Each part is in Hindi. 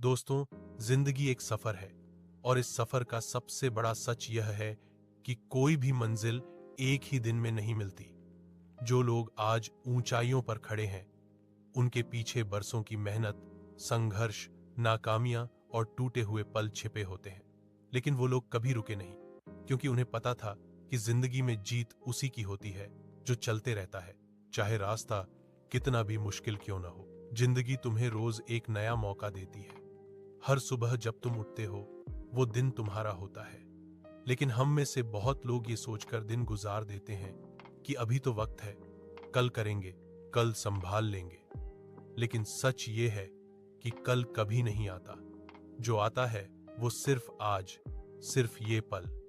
दोस्तों, जिंदगी एक सफर है और इस सफर का सबसे बड़ा सच यह है कि कोई भी मंजिल एक ही दिन में नहीं मिलती। जो लोग आज ऊंचाइयों पर खड़े हैं, उनके पीछे बरसों की मेहनत, संघर्ष, नाकामियां और टूटे हुए पल छिपे होते हैं। लेकिन वो लोग कभी रुके नहीं, क्योंकि उन्हें पता था कि जिंदगी में जीत उसी की होती है जो चलते रहता है, चाहे रास्ता कितना भी मुश्किल क्यों ना हो। जिंदगी तुम्हें रोज एक नया मौका देती है। हर सुबह जब तुम उठते हो, वो दिन तुम्हारा होता है। लेकिन हम में से बहुत लोग ये सोचकर दिन गुजार देते हैं कि अभी तो वक्त है, कल करेंगे, कल संभाल लेंगे। लेकिन सच ये है कि कल कभी नहीं आता। जो आता है वो सिर्फ आज, सिर्फ ये पल।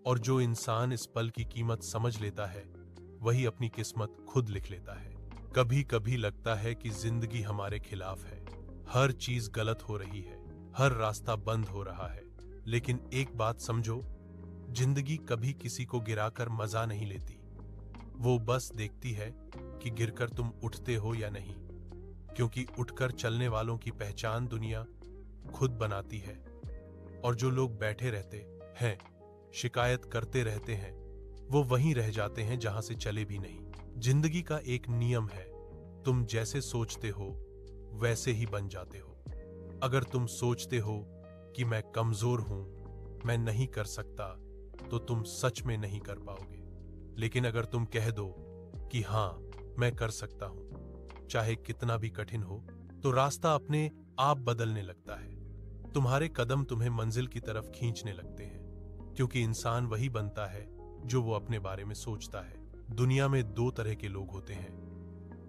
और जो इंसान इस पल की कीमत समझ लेता है, वही अपनी किस्मत खुद लिख लेता है। कभी कभी लगता है कि जिंदगी हमारे खिलाफ है, हर चीज गलत हो रही है, हर रास्ता बंद हो रहा है। लेकिन एक बात समझो, जिंदगी कभी किसी को गिराकर मजा नहीं लेती। वो बस देखती है कि गिरकर तुम उठते हो या नहीं, क्योंकि उठकर चलने वालों की पहचान दुनिया खुद बनाती है। और जो लोग बैठे रहते हैं, शिकायत करते रहते हैं, वो वहीं रह जाते हैं जहां से चले भी नहीं। जिंदगी का एक नियम है, तुम जैसे सोचते हो वैसे ही बन जाते हो। अगर तुम सोचते हो कि मैं कमजोर हूं, मैं नहीं कर सकता, तो तुम सच में नहीं कर पाओगे। लेकिन अगर तुम कह दो कि हां, मैं कर सकता हूं, चाहे कितना भी कठिन हो, तो रास्ता अपने आप बदलने लगता है। तुम्हारे कदम तुम्हें मंजिल की तरफ खींचने लगते हैं, क्योंकि इंसान वही बनता है जो वो अपने बारे में सोचता है। दुनिया में दो तरह के लोग होते हैं,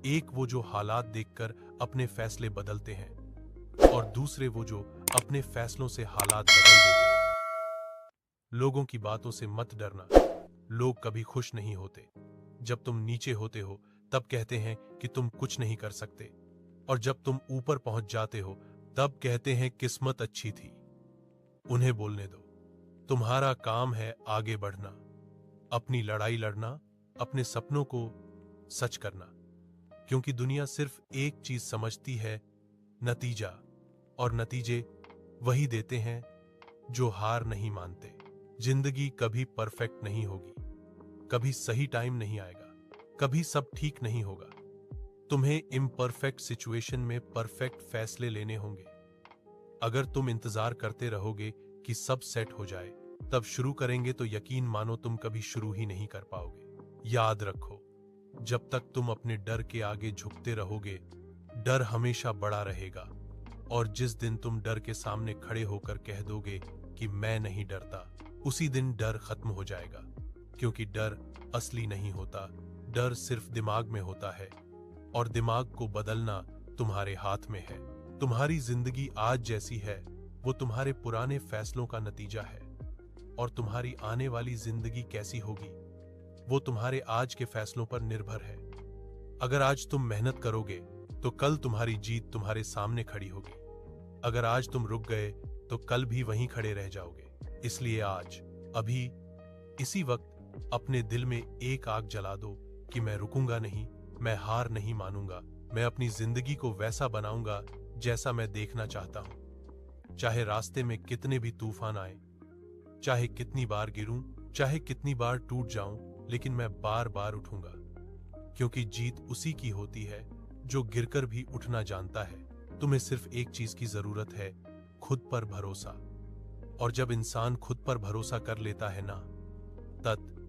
एक वो जो हालात देखकर अपने फैसले बदलते हैं, और दूसरे वो जो अपने फैसलों से हालात बदल देते हैं। लोगों की बातों से मत डरना, लोग कभी खुश नहीं होते। जब तुम नीचे होते हो तब कहते हैं कि तुम कुछ नहीं कर सकते, और जब तुम ऊपर पहुंच जाते हो तब कहते हैं किस्मत अच्छी थी। उन्हें बोलने दो, तुम्हारा काम है आगे बढ़ना, अपनी लड़ाई लड़ना, अपने सपनों को सच करना। क्योंकि दुनिया सिर्फ एक चीज समझती है, नतीजा। और नतीजे वही देते हैं जो हार नहीं मानते। जिंदगी कभी परफेक्ट नहीं होगी, कभी सही टाइम नहीं आएगा, कभी सब ठीक नहीं होगा। तुम्हें इम्परफेक्ट सिचुएशन में परफेक्ट फैसले लेने होंगे। अगर तुम इंतजार करते रहोगे कि सब सेट हो जाए, तब शुरू करेंगे, तो यकीन मानो तुम कभी शुरू ही नहीं कर पाओगे। याद रखो, जब तक तुम अपने डर के आगे झुकते रहोगे, डर हमेशा बड़ा रहेगा। और जिस दिन तुम डर के सामने खड़े होकर कह दोगे कि मैं नहीं डरता, उसी दिन डर खत्म हो जाएगा। क्योंकि डर असली नहीं होता, डर सिर्फ दिमाग में होता है, और दिमाग को बदलना तुम्हारे हाथ में है। तुम्हारी जिंदगी आज जैसी है, वो तुम्हारे पुराने फैसलों का नतीजा है। और तुम्हारी आने वाली जिंदगी कैसी होगी, वो तुम्हारे आज के फैसलों पर निर्भर है। अगर आज तुम मेहनत करोगे, तो कल तुम्हारी जीत तुम्हारे सामने खड़ी होगी। अगर आज तुम रुक गए, तो कल भी वहीं खड़े रह जाओगे। इसलिए आज, अभी, इसी वक्त अपने दिल में एक आग जला दो कि मैं रुकूंगा नहीं, मैं हार नहीं मानूंगा, मैं अपनी जिंदगी को वैसा बनाऊंगा जैसा मैं देखना चाहता हूं। चाहे रास्ते में कितने भी तूफान आए, चाहे कितनी बार गिरूं, चाहे कितनी बार टूट जाऊं, लेकिन मैं बार बार उठूंगा। क्योंकि जीत उसी की होती है जो गिरकर भी उठना जानता है। तुम्हें सिर्फ एक चीज की जरूरत है, खुद पर भरोसा। और जब इंसान खुद पर भरोसा कर लेता है ना, तब